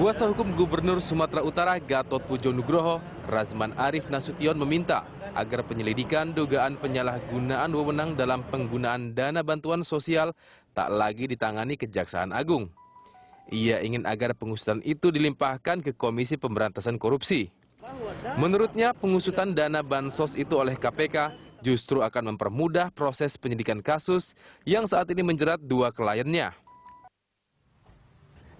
Kuasa hukum Gubernur Sumatera Utara Gatot Pujo Nugroho, Razman Arif Nasution meminta agar penyelidikan dugaan penyalahgunaan wewenang dalam penggunaan dana bantuan sosial tak lagi ditangani Kejaksaan Agung. Ia ingin agar pengusutan itu dilimpahkan ke Komisi Pemberantasan Korupsi. Menurutnya, pengusutan dana bansos itu oleh KPK justru akan mempermudah proses penyidikan kasus yang saat ini menjerat dua kliennya.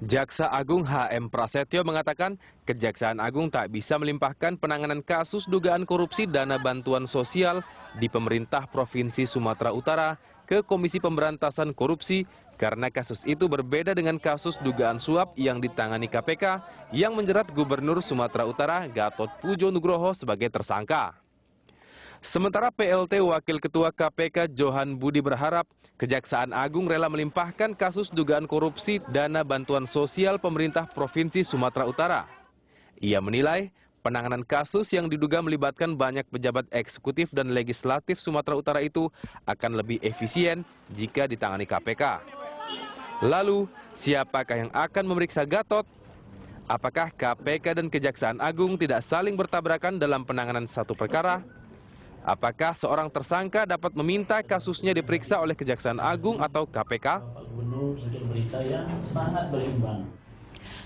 Jaksa Agung H.M. Prasetyo mengatakan Kejaksaan Agung tak bisa melimpahkan penanganan kasus dugaan korupsi dana bantuan sosial di pemerintah Provinsi Sumatera Utara ke Komisi Pemberantasan Korupsi karena kasus itu berbeda dengan kasus dugaan suap yang ditangani KPK yang menjerat Gubernur Sumatera Utara Gatot Pujo Nugroho sebagai tersangka. Sementara PLT Wakil Ketua KPK Johan Budi berharap Kejaksaan Agung rela melimpahkan kasus dugaan korupsi dana bantuan sosial pemerintah Provinsi Sumatera Utara. Ia menilai penanganan kasus yang diduga melibatkan banyak pejabat eksekutif dan legislatif Sumatera Utara itu akan lebih efisien jika ditangani KPK. Lalu, siapakah yang akan memeriksa Gatot? Apakah KPK dan Kejaksaan Agung tidak saling bertabrakan dalam penanganan satu perkara? Apakah seorang tersangka dapat meminta kasusnya diperiksa oleh Kejaksaan Agung atau KPK?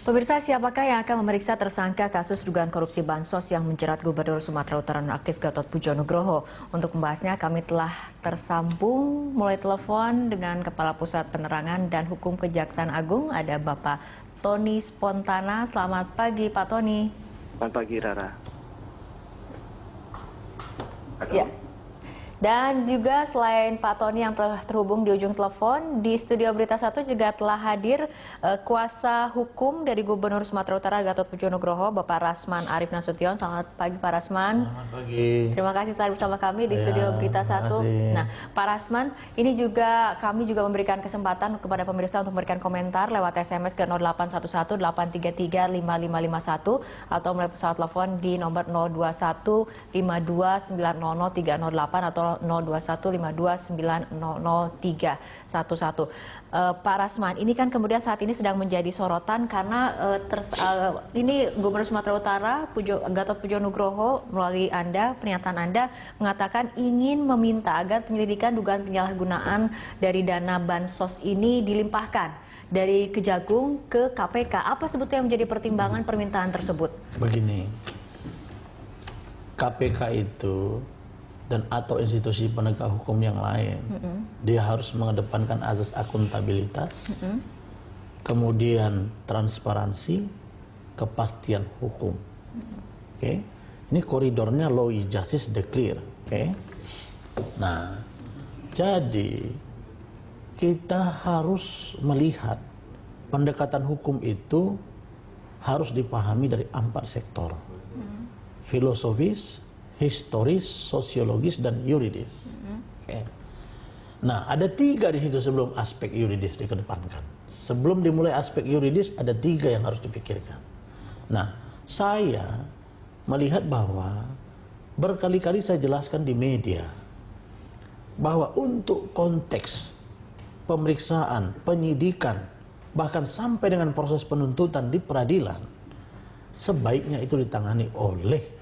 Pemirsa, siapakah yang akan memeriksa tersangka kasus dugaan korupsi bansos yang menjerat Gubernur Sumatera Utara nonaktif Gatot Pujo Nugroho? Untuk membahasnya, kami telah tersambung melalui telepon dengan Kepala Pusat Penerangan dan Hukum Kejaksaan Agung, ada Bapak Tony Spontana. Selamat pagi, Pak Tony. Selamat pagi, Rara. Ya. Dan juga selain Pak Tony yang telah terhubung di ujung telepon, di studio Berita 1 juga telah hadir kuasa hukum dari Gubernur Sumatera Utara Gatot Pujo Nugroho, Bapak Razman Arif Nasution. Selamat pagi, Pak Razman. Selamat pagi. Terima kasih telah bersama kami di studio Berita 1. Nah, Pak Razman, ini juga kami juga memberikan kesempatan kepada pemirsa untuk memberikan komentar lewat SMS ke 0811 833 5551 atau melalui pesawat telepon di nomor 021 52 900 308 atau 02152900311. Pak Razman, ini kan kemudian saat ini sedang menjadi sorotan karena ini Gubernur Sumatera Utara Gatot Pujo Nugroho melalui pernyataan Anda mengatakan ingin meminta agar penyelidikan dugaan penyalahgunaan dari dana bansos ini dilimpahkan dari Kejagung ke KPK. Apa sebetulnya yang menjadi pertimbangan permintaan tersebut? Begini, KPK itu dan atau institusi penegak hukum yang lain, dia harus mengedepankan azas akuntabilitas, kemudian transparansi, kepastian hukum. Oke, ini koridornya law is justice declare. Oke, nah, jadi kita harus melihat pendekatan hukum itu harus dipahami dari 4 sektor: filosofis, historis, sosiologis, dan yuridis. Okay. Nah, ada 3 di situ sebelum aspek yuridis dikedepankan. Sebelum dimulai aspek yuridis, ada 3 yang harus dipikirkan. Nah, saya melihat bahwa berkali-kali saya jelaskan di media bahwa untuk konteks pemeriksaan, penyidikan, bahkan sampai dengan proses penuntutan di peradilan, sebaiknya itu ditangani oleh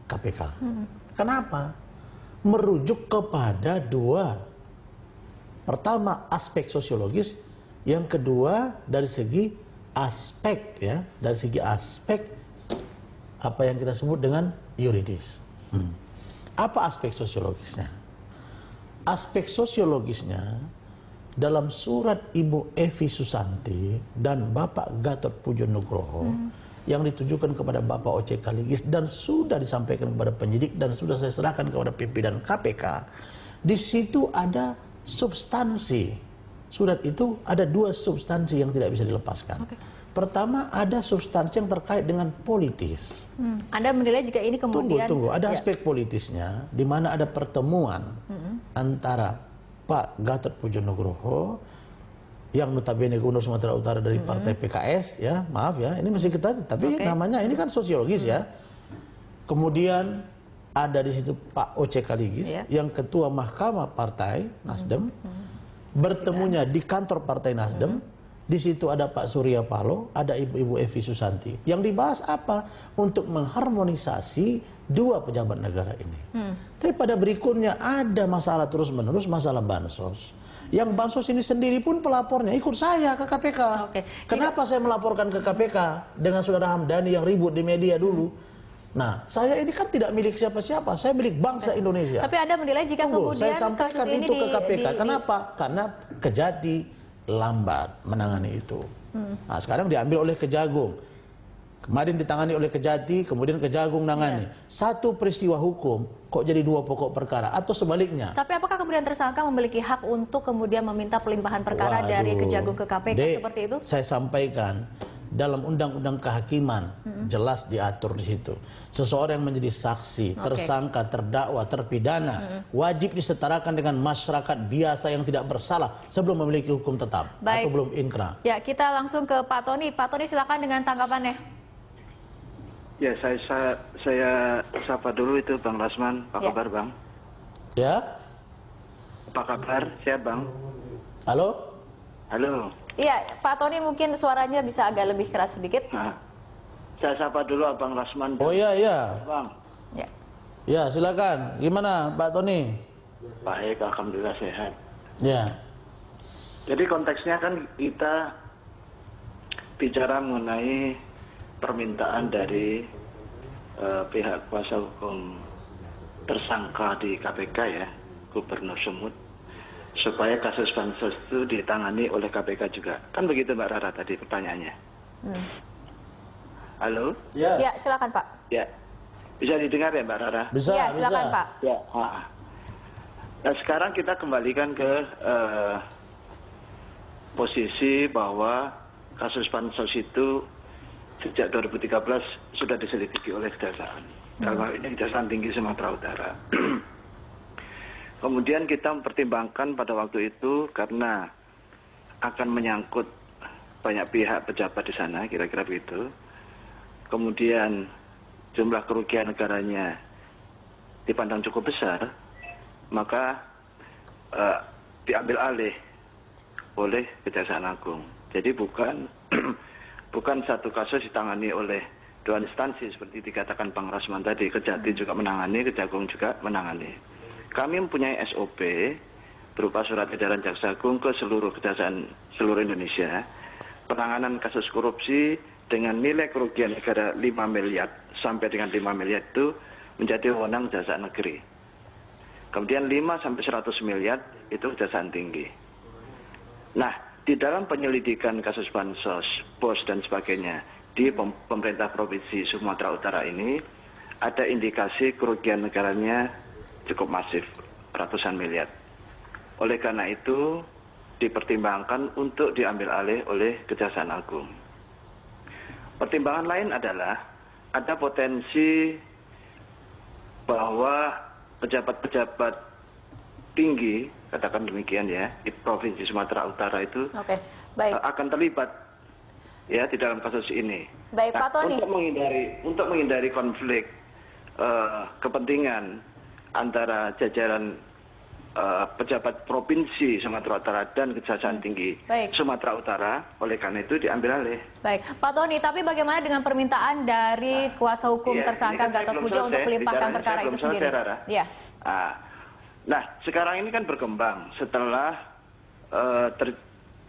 KPK. Kenapa? Merujuk kepada 2. Pertama, aspek sosiologis, yang kedua dari segi aspek apa yang kita sebut dengan yuridis. Apa aspek sosiologisnya? Aspek sosiologisnya dalam surat Ibu Evi Susanti dan Bapak Gatot Pujo Nugroho yang ditujukan kepada Bapak O.C. Kaligis dan sudah disampaikan kepada penyidik dan sudah saya serahkan kepada pimpinan KPK. Di situ ada substansi. Surat itu ada 2 substansi yang tidak bisa dilepaskan. Pertama, ada substansi yang terkait dengan politis. Anda menilai jika ini kemudian... Tunggu. Ada aspek politisnya, di mana ada pertemuan antara Pak Gatot Pujo Nugroho yang notabene Gubernur Sumatera Utara dari partai PKS, ya, maaf ya, ini masih kita, tapi namanya ini kan sosiologis ya. Kemudian ada di situ Pak O.C. Kaligis yang ketua Mahkamah Partai Nasdem, bertemunya di kantor Partai Nasdem, Di situ ada Pak Surya Paloh, ada Ibu Evi Susanti. Yang dibahas apa? Untuk mengharmonisasi dua pejabat negara ini. Tapi pada berikutnya ada masalah terus-menerus, masalah bansos. Yang bansos ini sendiri pun pelapornya ikut saya ke KPK. Kenapa saya melaporkan ke KPK dengan Saudara Hamdani yang ribut di media dulu? Nah, saya ini kan tidak milik siapa-siapa, saya milik bangsa Indonesia. Tapi Anda menilai jika kemudian saya sampaikan kasus ini itu ke KPK. Kenapa? Karena Kejati lambat menangani itu. Nah, sekarang diambil oleh Kejagung. Kemarin ditangani oleh Kejati, kemudian Kejagung nangani. Satu peristiwa hukum kok jadi dua pokok perkara atau sebaliknya. Tapi apakah kemudian tersangka memiliki hak untuk kemudian meminta pelimpahan perkara dari Kejagung ke KPK seperti itu? Saya sampaikan dalam Undang-Undang Kehakiman jelas diatur di situ. Seseorang yang menjadi saksi, tersangka, terdakwa, terpidana wajib disetarakan dengan masyarakat biasa yang tidak bersalah sebelum memiliki hukum tetap atau belum inkrah. Ya, kita langsung ke Pak Tony. Pak Tony, silakan dengan tanggapannya. Ya, saya sapa dulu itu Bang Rasman. Apa kabar, Bang? Ya. Apa kabar? Siap, Bang? Halo? Halo. Iya, Pak Tony mungkin suaranya bisa agak lebih keras sedikit. Nah, saya sapa dulu Abang Rasman. Oh iya, iya. Bang. Ya. Ya, silakan. Gimana Pak Tony? Baik, alhamdulillah sehat. Ya. Jadi konteksnya kan kita bicara mengenai permintaan dari pihak kuasa hukum tersangka di KPK ya, Gubernur Sumut, supaya kasus bansos itu ditangani oleh KPK juga. Kan begitu Mbak Rara tadi pertanyaannya. Halo? Ya. Ya, silakan Pak. Ya. Bisa didengar ya Mbak Rara? Bisa, Ya, silakan bisa. Pak. Ya. Nah, sekarang kita kembalikan ke posisi bahwa kasus bansos itu sejak 2013 sudah diselidiki oleh Kejaksaan. Dalam hal ini Kejaksaan Tinggi Sumatera Utara. Kemudian kita mempertimbangkan pada waktu itu karena akan menyangkut banyak pihak pejabat di sana, kira-kira begitu. Kemudian jumlah kerugian negaranya dipandang cukup besar, maka diambil alih oleh Kejaksaan Agung. Jadi bukan satu kasus ditangani oleh dua instansi seperti dikatakan Bang Rasman tadi. Kejati juga menangani, Kejagung juga menangani. Kami mempunyai SOP berupa surat edaran Jaksa Agung ke seluruh kejaksaan seluruh Indonesia. Penanganan kasus korupsi dengan nilai kerugian negara 5 miliar sampai dengan 5 miliar itu menjadi wewenang Kejaksaan Negeri. Kemudian 5 sampai 100 miliar itu Kejaksaan Tinggi. Nah, di dalam penyelidikan kasus bansos, BOS dan sebagainya di pemerintah Provinsi Sumatera Utara ini ada indikasi kerugian negaranya cukup masif, ratusan miliar. Oleh karena itu dipertimbangkan untuk diambil alih oleh Kejaksaan Agung. Pertimbangan lain adalah ada potensi bahwa pejabat-pejabat tinggi, katakan demikian ya, di Provinsi Sumatera Utara itu akan terlibat ya di dalam kasus ini. Baik, Pak Tony. Untuk menghindari konflik kepentingan antara jajaran pejabat Provinsi Sumatera Utara dan Kejaksaan Tinggi Sumatera Utara, oleh karena itu diambil alih. Baik, Pak Tony, tapi bagaimana dengan permintaan dari kuasa hukum tersangka Gatot Pujo untuk melimpahkan perkara itu sendiri? Ya. Nah, sekarang ini kan berkembang setelah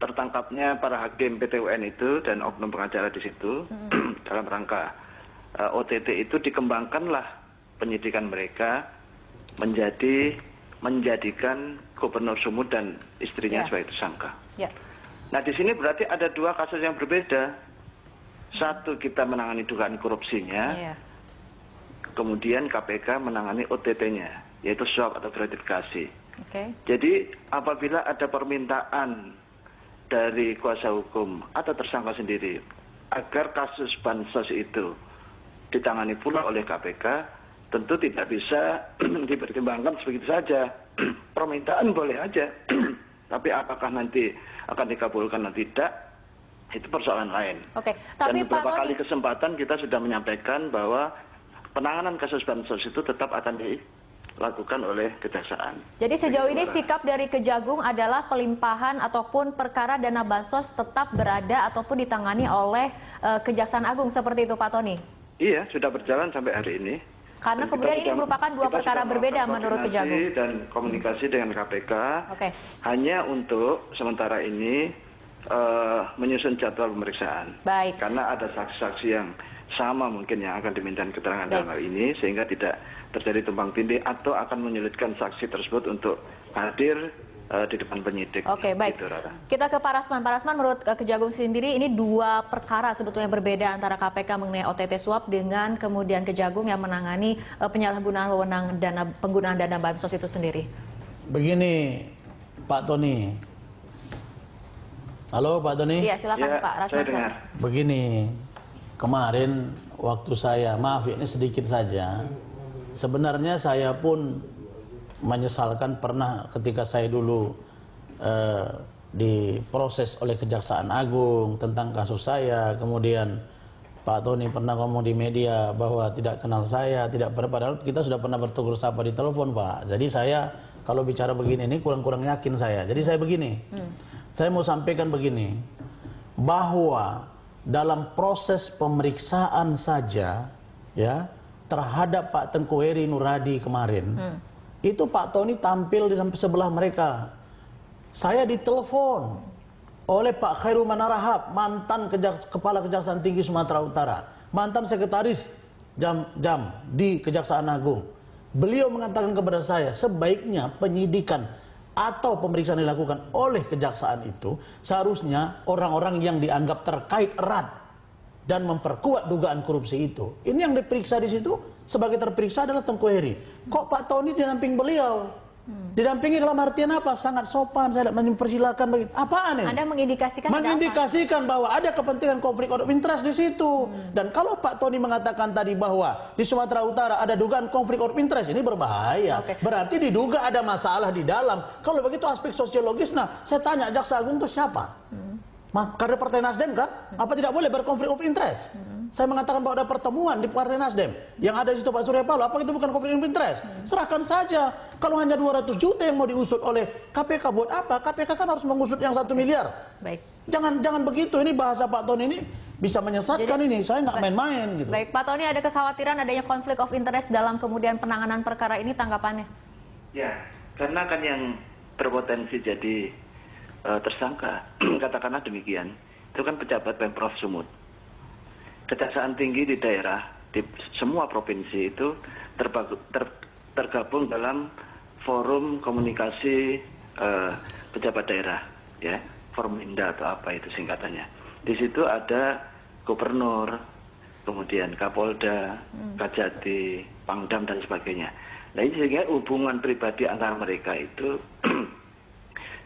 tertangkapnya para hakim PT UN itu dan oknum pengacara di situ dalam rangka OTT itu dikembangkanlah penyidikan mereka menjadikan Gubernur Sumut dan istrinya sebagai tersangka. Nah, di sini berarti ada dua kasus yang berbeda. Satu, kita menangani dugaan korupsinya, kemudian KPK menangani OTT-nya, yaitu suap atau gratifikasi. Jadi apabila ada permintaan dari kuasa hukum atau tersangka sendiri agar kasus bansos itu ditangani pula oleh KPK, tentu tidak bisa dipertimbangkan begitu saja. Permintaan boleh aja, tapi apakah nanti akan dikabulkan atau tidak, itu persoalan lain. Tapi dan beberapa kali kesempatan kita sudah menyampaikan bahwa penanganan kasus bansos itu tetap akan dilakukan oleh kejaksaan. Jadi sejauh ini sikap dari Kejagung adalah pelimpahan ataupun perkara dana bansos tetap berada ataupun ditangani oleh Kejaksaan Agung seperti itu Pak Tony? Iya, sudah berjalan sampai hari ini. Karena kemudian ini merupakan dua perkara berbeda menurut Kejagung. Dan komunikasi dengan KPK Oke. hanya untuk sementara ini menyusun jadwal pemeriksaan. Baik. Karena ada saksi-saksi yang sama mungkin yang akan diminta keterangan dalam hal ini sehingga tidak terjadi tumpang tindih atau akan menyulitkan saksi tersebut untuk hadir di depan penyidik. Oke, baik. Gitu, Rara. Kita ke Pak Rasman. Pak Rasman, menurut Kejagung sendiri ini dua perkara sebetulnya berbeda antara KPK mengenai OTT suap dengan kemudian Kejagung yang menangani penyalahgunaan wewenang penggunaan dana bansos itu sendiri. Begini, Pak Tony. Halo, Pak Tony. Iya, silakan Ya, Pak Rasman. saya dengar. Begini, kemarin waktu saya, maaf ini sedikit saja. Sebenarnya saya pun menyesalkan pernah ketika saya dulu diproses oleh Kejaksaan Agung tentang kasus saya, kemudian Pak Tony pernah ngomong di media bahwa tidak kenal saya, padahal kita sudah pernah bertegur sapa di telepon, Pak. Jadi saya kalau bicara begini ini kurang-kurang yakin saya. Jadi saya begini, saya mau sampaikan begini, bahwa dalam proses pemeriksaan saja, ya, terhadap Pak Tengku Heri Nuradi kemarin, itu Pak Tony tampil di sampai sebelah mereka. Saya ditelepon oleh Pak Khairul Manarahap, mantan Kepala Kejaksaan Tinggi Sumatera Utara, mantan sekretaris jam di Kejaksaan Agung. Beliau mengatakan kepada saya, sebaiknya penyidikan atau pemeriksaan dilakukan oleh kejaksaan itu seharusnya orang-orang yang dianggap terkait erat dan memperkuat dugaan korupsi itu. Ini yang diperiksa di situ sebagai terperiksa adalah Tengku Heri. Kok Pak Tony dinamping beliau? Didampingi dalam artian apa? Sangat sopan, saya mempersilahkan begitu. Apaan ini? Anda mengindikasikan Mengindikasikan bahwa ada kepentingan konflik of interest di situ. Dan kalau Pak Tony mengatakan tadi bahwa di Sumatera Utara ada dugaan konflik of interest, ini berbahaya. Berarti diduga ada masalah di dalam. Kalau begitu aspek sosiologis, nah saya tanya Jaksa Agung itu siapa? Kader Partai Nasdem kan? Apa tidak boleh berkonflik of interest? Saya mengatakan bahwa ada pertemuan di Partai Nasdem yang ada di situ Pak Surya Paloh. Apa itu bukan konflik of interest? Serahkan saja. Kalau hanya 200 juta yang mau diusut oleh KPK, buat apa? KPK kan harus mengusut yang 1 miliar. Baik. Jangan begitu. Ini bahasa Pak Tony ini bisa menyesatkan. Jadi, ini. Saya nggak main-main gitu. Baik, Pak Tony, ada kekhawatiran adanya konflik of interest dalam kemudian penanganan perkara ini, tanggapannya? Ya, karena kan yang berpotensi jadi tersangka, katakanlah demikian, itu kan pejabat Pemprov Sumut. Kejaksaan tinggi di daerah, di semua provinsi itu tergabung dalam forum komunikasi pejabat daerah, ya, Forminda atau apa itu singkatannya. Di situ ada gubernur, kemudian Kapolda, Kajati, Pangdam dan sebagainya. Nah ini sehingga hubungan pribadi antara mereka itu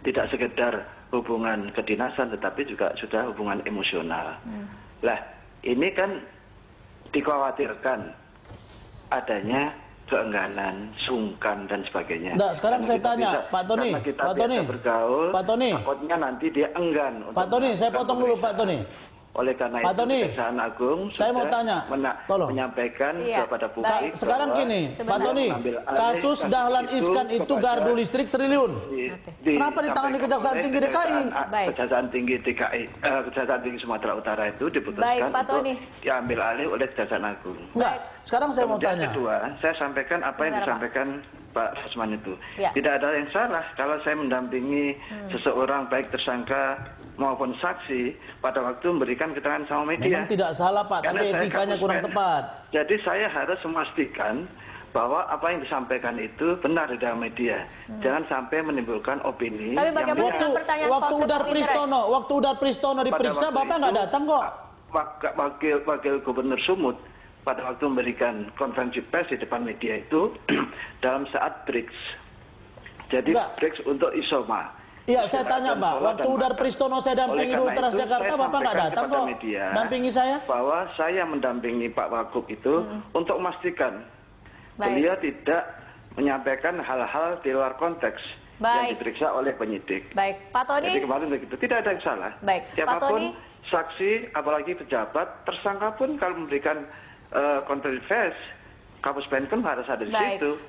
tidak sekedar hubungan kedinasan, tetapi juga sudah hubungan emosional. Lah, ini kan dikhawatirkan adanya keengganan, sungkan dan sebagainya. Nah, sekarang saya tanya, Pak Tony, bergaul, Pak Tony, takutnya nanti dia enggan. Pak Tony, saya potong dulu Pak Tony. Oleh karena Pak itu Tony, Kejaksaan Agung saya mau tanya, tolong menyampaikan kepada publik. Sekarang gini, Pak Tony, kasus Dahlan Iskan itu gardu listrik triliun. Kenapa ditangani Kejaksaan Tinggi DKI? Kejaksaan Tinggi DKI, Kejaksaan Tinggi Sumatera Utara itu diputuskan untuk diambil alih oleh Kejaksaan Agung. Enggak, sekarang saya mau tanya. Kedua, saya sampaikan apa yang disampaikan Pak Rasman itu. Tidak ada yang salah kalau saya mendampingi seseorang baik tersangka maupun saksi pada waktu memberikan keterangan sama media. Memang tidak salah Pak, tapi etikanya kurang tepat. Jadi saya harus memastikan bahwa apa yang disampaikan itu benar di dalam media. Jangan sampai menimbulkan opini. Tapi bagaimana dengan pertanyaan waktu Udar Pristono diperiksa, Bapak nggak datang kok. Wakil Gubernur Sumut pada waktu memberikan konferensi pers di depan media itu dalam saat breaks. Jadi breaks untuk isoma. Iya, saya tanya Pak, waktu Udar Pristono saya dampingi dulu Transjakarta, Bapak nggak datang kok dampingi saya? Bahwa saya mendampingi Pak Wagub itu untuk memastikan beliau tidak menyampaikan hal-hal di luar konteks yang diperiksa oleh penyidik. Baik, Pak Tony. Jadi kemarin begitu, tidak ada yang salah. Baik, siapapun saksi, apalagi pejabat, tersangka pun kalau memberikan konferensi pers, Kapus Penkum harus ada di situ.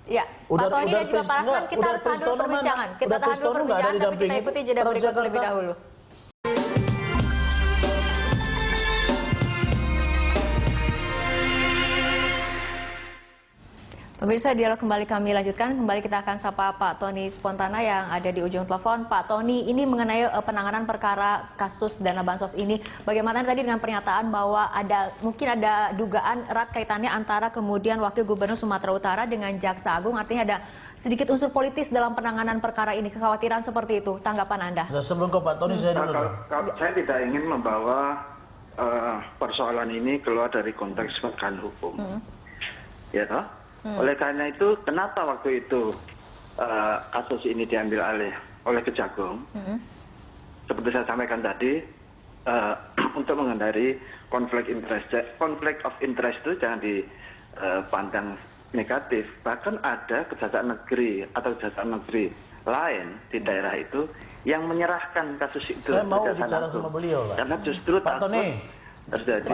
Ya, Pak Tony dan juga Pak Rasman, kita harus tahan dulu perbincangan. Kita tahan dulu perbincangan, tapi kita ikuti jeda berikut terlebih dahulu. Pemirsa, dialog kembali kami lanjutkan. Kembali kita akan sapa Pak Tony Spontana yang ada di ujung telepon. Pak Tony, ini mengenai penanganan perkara kasus dana bansos ini. Bagaimana tadi dengan pernyataan bahwa mungkin ada dugaan erat kaitannya antara kemudian Wakil Gubernur Sumatera Utara dengan Jaksa Agung, artinya ada sedikit unsur politis dalam penanganan perkara ini. Kekhawatiran seperti itu. Tanggapan Anda? Sebelum ke Pak Tony, saya dulu. Saya tidak ingin membawa persoalan ini keluar dari konteks penegakan hukum. Ya toh? Oleh karena itu, kenapa waktu itu kasus ini diambil alih oleh Kejagung? Seperti saya sampaikan tadi, untuk menghindari konflik of interest itu jangan dipandang negatif. Bahkan ada kejaksaan negeri atau kejaksaan negeri lain di daerah itu yang menyerahkan kasus itu. Saya mau bicara sama beliau lah. Karena justru Pak Tony, terjadi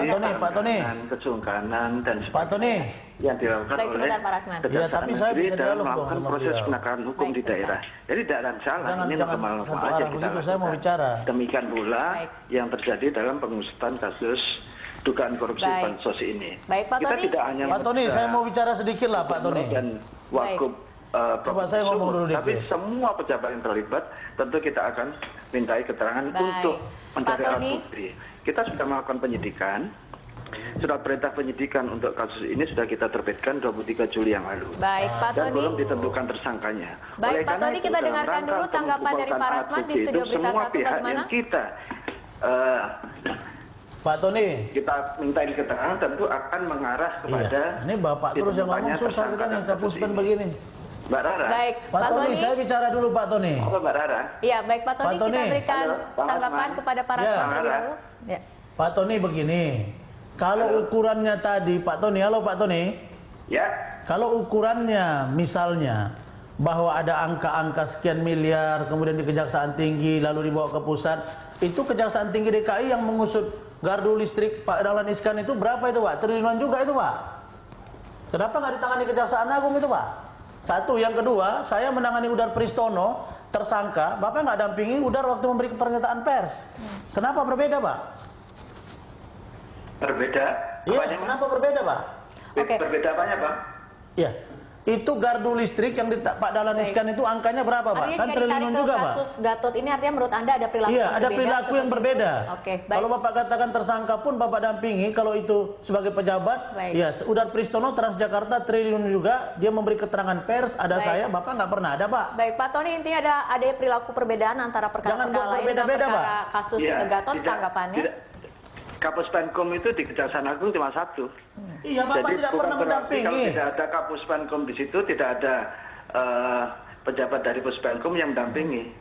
kesungkanan dan sebagainya yang dilakukan oleh Kejaksaan Negeri dalam melakukan proses penegakan hukum di daerah. Jadi tidak ada salah, ini normal-normal aja kita lakukan. Demikian pula yang terjadi dalam pengusutan kasus dugaan korupsi bansos ini. Kita tidak hanya Pak Tony, saya mau bicara sedikit lah Pak Tony. Dan Wagub saya ngomong dulu tapi semua pejabat yang terlibat tentu kita akan mintai keterangan untuk mencari alat bukti. Kita sudah melakukan penyidikan. Surat perintah penyidikan untuk kasus ini sudah kita terbitkan 23 Juli yang lalu. Baik, Pak Tony. Dan belum ditentukan tersangkanya. Baik, Pak Tony, kita dengarkan dulu tanggapan dari Pak Rasman di Studio Berita 1 bagaimana? Kita Pak Tony, kita mintain keterangan tentu akan mengarah kepada ini Bapak terus yang ngomong susah kita nih, kapuspen begini. Mbak Rara. Baik, Pak Tony, saya bicara dulu Pak Tony. Apa Mbak Rara? Iya, baik Pak Tony, kita berikan tanggapan kepada Pak Rasman terlebih dahulu. Ya. Pak Tony begini, kalau ukurannya tadi, Pak Tony, halo Pak Tony. Ya. Kalau ukurannya misalnya bahwa ada angka-angka sekian miliar, kemudian di Kejaksaan Tinggi, lalu dibawa ke pusat, itu Kejaksaan Tinggi DKI yang mengusut gardu listrik Pak Dahlan Iskan itu berapa itu Pak? Triliunan juga itu Pak. Kenapa nggak ditangani Kejaksaan Agung itu Pak? Satu, yang kedua, saya menangani Udar Pristono, tersangka, Bapak nggak dampingi Udar waktu memberi pernyataan pers. Kenapa berbeda Pak? Berbeda? Iya, kenapa berbeda Pak? Oke. Berbeda apanya Pak? Iya. Itu gardu listrik yang Pak Dahlan Iskan itu angkanya berapa Pak? Artinya Kan triliunan juga Pak. Kasus Gatot ini artinya menurut Anda ada perilaku yang berbeda? Iya, ada perilaku yang berbeda. Oke, baik. Kalau Bapak katakan tersangka pun Bapak dampingi, kalau itu sebagai pejabat, ya Udar Pristono Transjakarta triliun juga, dia memberi keterangan pers, ada saya, Bapak nggak pernah ada Pak. Baik, Pak Tony, intinya ada perilaku perbedaan antara perkara-perkara lain dan perkara kasus Gatot, tanggapannya? Kapus Penkum itu di Kejaksaan Agung cuma satu. Iya, Bapak jadi tidak pernah mendampingi. Kalau tidak ada Kapus Penkum di situ, tidak ada pejabat dari Puspenkum yang mendampingi.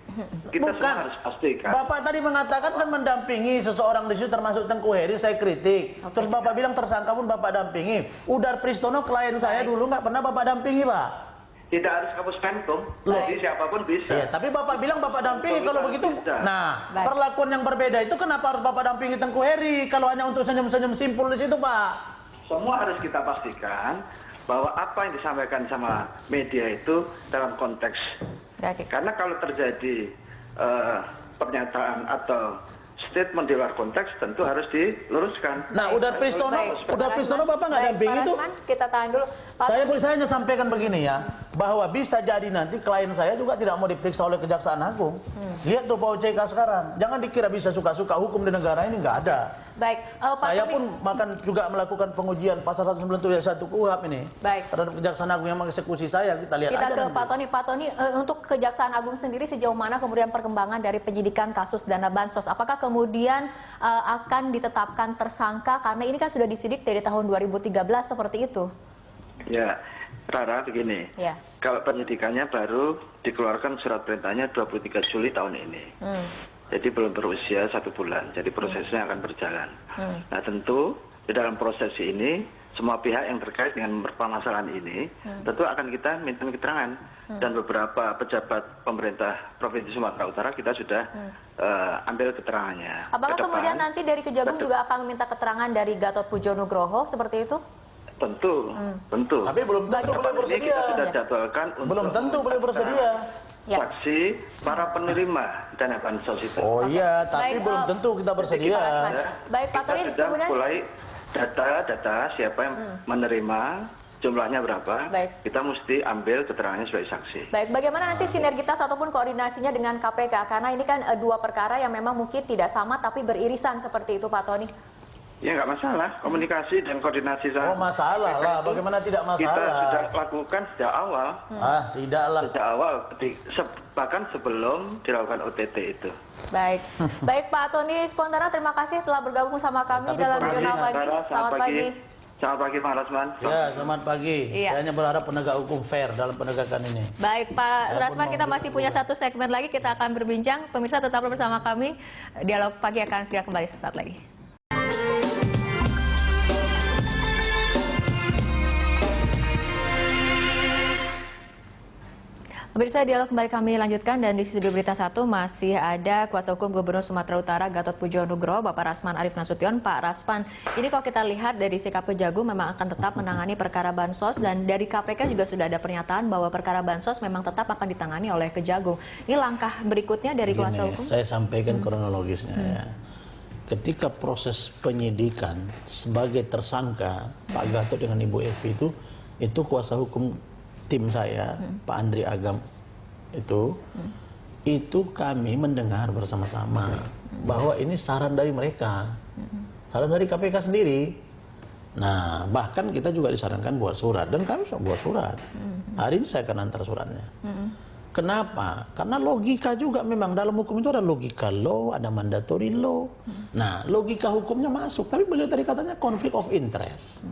Kita semua harus pastikan. Bapak tadi mengatakan kan mendampingi seseorang di situ termasuk Tengku Heri, saya kritik. Terus Bapak bilang tersangka pun Bapak dampingi. Udar Pristono klien saya dulu nggak pernah Bapak dampingi Pak. Tidak harus Kapus Penkum, jadi siapapun bisa. Iya, tapi Bapak bilang Bapak dampingi kalau begitu. Nah, perlakuan yang berbeda itu kenapa harus Bapak dampingi Tengku Heri kalau hanya untuk senyum-senyum simpul di situ, Pak? Semua harus kita pastikan bahwa apa yang disampaikan sama media itu dalam konteks. Karena kalau terjadi pernyataan atau statement di luar konteks tentu harus diluruskan. Nah, Udar Pristono Bapak nggak dampingi itu? Kita tahan dulu. Saya hanya sampaikan begini ya, bahwa bisa jadi nanti klien saya juga tidak mau diperiksa oleh Kejaksaan Agung. Lihat tuh Pak OJK sekarang, jangan dikira bisa suka-suka hukum di negara ini, nggak ada. Baik, saya pun juga melakukan pengujian pasal 191 KUHP ini terhadap Kejaksaan Agung yang mengeksekusi saya. Kita lihat kita aja ke Pak Tony. Pak Tony, untuk Kejaksaan Agung sendiri sejauh mana kemudian perkembangan dari penyidikan kasus dana bansos? Apakah kemudian akan ditetapkan tersangka karena ini kan sudah disidik dari tahun 2013 seperti itu? Ya, Rara begini. Ya. Kalau penyidikannya baru dikeluarkan surat perintahnya 23 Juli tahun ini. Jadi belum berusia 1 bulan, jadi prosesnya akan berjalan. Nah tentu di dalam proses ini, semua pihak yang terkait dengan permasalahan ini, tentu akan kita minta keterangan. Dan beberapa pejabat pemerintah Provinsi Sumatera Utara kita sudah ambil keterangannya. Apakah kemudian nanti dari Kejagung juga akan meminta keterangan dari Gatot Pujo Nugroho, seperti itu? Tentu, tentu. Tapi belum tentu boleh Ini bersedia. kita sudah jadwalkan untuk Belum tentu boleh bersedia. Ya. saksi para penerima dana bansos itu. Oh iya, tapi Baik, belum tentu kita bersedia. Pak Rasman. Baik, Pak Tony, Kita sudah kemudian mulai data siapa yang menerima, jumlahnya berapa. Baik. Kita mesti ambil keterangannya sebagai saksi. baik, bagaimana nanti sinergitas ataupun koordinasinya dengan KPK? Karena ini kan dua perkara yang memang mungkin tidak sama tapi beririsan seperti itu, Pak Tony. Ya nggak masalah, komunikasi dan koordinasi Oh masalah lah, bagaimana tidak kita sudah masalah? lakukan sejak awal. Tidaklah. Sejak awal, bahkan sebelum dilakukan OTT itu. Baik, baik Pak Tony Spontana, terima kasih telah bergabung sama kami Tapi dalam Pak Jurnal Pagi. Selamat pagi. Selamat pagi, Pak Rasman. Ya, selamat pagi. Iya. Saya hanya berharap penegak hukum fair dalam penegakan ini. Baik Pak Rasman, kita masih punya satu segmen lagi, kita akan berbincang. Pemirsa tetaplah bersama kami. Dialog Pagi akan segera kembali sesaat lagi. Pemirsa, dialog kembali kami lanjutkan dan di studio Berita 1 masih ada Kuasa Hukum Gubernur Sumatera Utara Gatot Pujo Nugroho, Bapak Rasman Arif Nasution. Pak Rasman, ini kalau kita lihat dari sikap Kejagung memang akan tetap menangani perkara bansos dan dari KPK juga sudah ada pernyataan bahwa perkara bansos memang tetap akan ditangani oleh Kejagung. Ini langkah berikutnya dari Kuasa Hukum? Saya sampaikan kronologisnya ya. Ketika proses penyidikan sebagai tersangka Pak Gatot dengan Ibu Evi itu kuasa hukum tim saya, Pak Andri Agam itu kami mendengar bersama-sama bahwa ini saran dari mereka, saran dari KPK sendiri. Nah, bahkan kita juga disarankan buat surat dan kami buat surat. Hari ini saya akan antar suratnya. Kenapa? Karena logika juga memang dalam hukum itu ada logika law, ada mandatory law. Nah, logika hukumnya masuk, tapi beliau tadi katanya conflict of interest.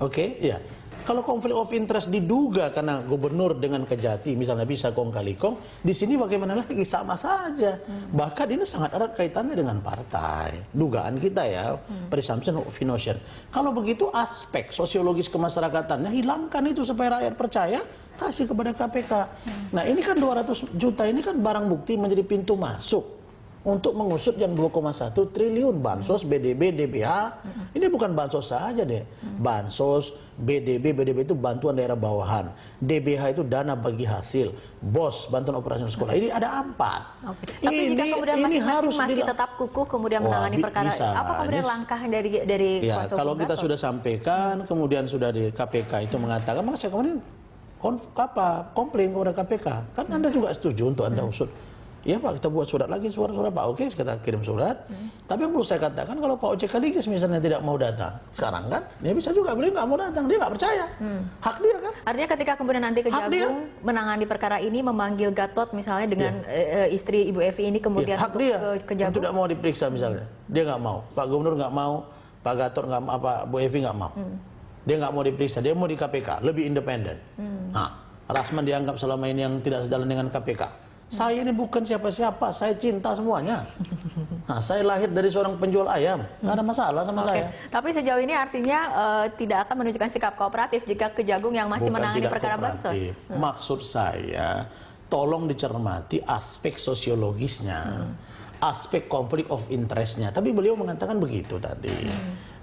Oke, ya. Kalau konflik of interest diduga karena gubernur dengan Kejati misalnya bisa kong kali kong, di sini bagaimana lagi sama saja. Bahkan ini sangat erat kaitannya dengan partai. Dugaan kita ya, presumption of innocence. Kalau begitu aspek sosiologis kemasyarakatannya hilangkan itu supaya rakyat percaya, kasih kepada KPK. Nah, ini kan 200 juta ini kan barang bukti menjadi pintu masuk untuk mengusut yang 2,1 triliun bansos, BDB, DBH. Ini bukan bansos saja deh. Bansos, BDB itu bantuan daerah bawahan. DBH itu dana bagi hasil. BOS, bantuan operasional sekolah. Ini ada 4. Oke. Tapi jika kemudian masing-masing masih tetap kukuh kemudian menangani perkara, bisa. apa kemudian langkah dari ya, Kuasa Hukum kalau kita Gatot? sudah sampaikan, kemudian sudah di KPK itu mengatakan, maka saya kemudian komplain kepada KPK. Kan Anda juga setuju untuk Anda usut. Ya Pak, kita buat surat lagi, surat Pak. Oke, kita kirim surat. Tapi yang perlu saya katakan, kalau Pak Oce Kaligis misalnya tidak mau datang, sekarang kan, dia bisa juga beliau nggak mau datang, dia nggak percaya. Hak dia kan. Artinya ketika kemudian nanti Kejagung menangani perkara ini, memanggil Gatot misalnya dengan istri Ibu Evi ini kemudian hak untuk dia ke Kejagung. tidak mau diperiksa misalnya, dia nggak mau, Pak Gubernur nggak mau, Pak Gatot nggak mau, Bu Evi nggak mau, dia nggak mau diperiksa, dia mau di KPK, lebih independen. Nah, Rasman dianggap selama ini yang tidak sejalan dengan KPK. Saya ini bukan siapa-siapa, saya cinta semuanya. Nah, saya lahir dari seorang penjual ayam, nggak ada masalah sama saya. Tapi sejauh ini artinya tidak akan menunjukkan sikap kooperatif jika Kejagung yang masih Bukan menangani tidak perkara bansos. Maksud saya, tolong dicermati aspek sosiologisnya, aspek konflik of interest-nya. Tapi beliau mengatakan begitu tadi.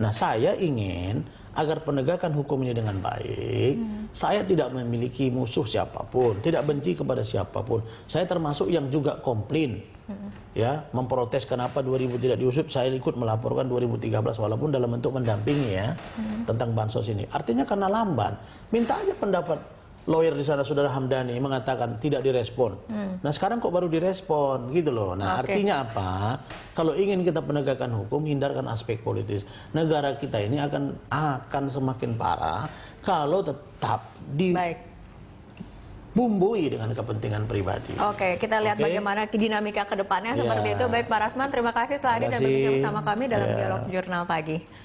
Nah, saya ingin agar penegakan hukum ini dengan baik. Saya tidak memiliki musuh siapapun, tidak benci kepada siapapun. Saya termasuk yang juga komplain, ya, memprotes kenapa 2000 tidak diusut. Saya ikut melaporkan 2013 walaupun dalam bentuk mendampingi ya tentang bansos ini. Artinya karena lamban, minta aja pendapat lawyer di sana, Saudara Hamdani mengatakan tidak direspon. Nah, sekarang kok baru direspon gitu loh. Nah, artinya apa? Kalau ingin kita penegakan hukum, hindarkan aspek politis. Negara kita ini akan semakin parah kalau tetap dibumbui dengan kepentingan pribadi. Oke, kita lihat bagaimana dinamika ke depannya seperti itu. Baik Pak Rasman, terima kasih telah hadir dan berbincang bersama kami dalam Dialog Jurnal Pagi.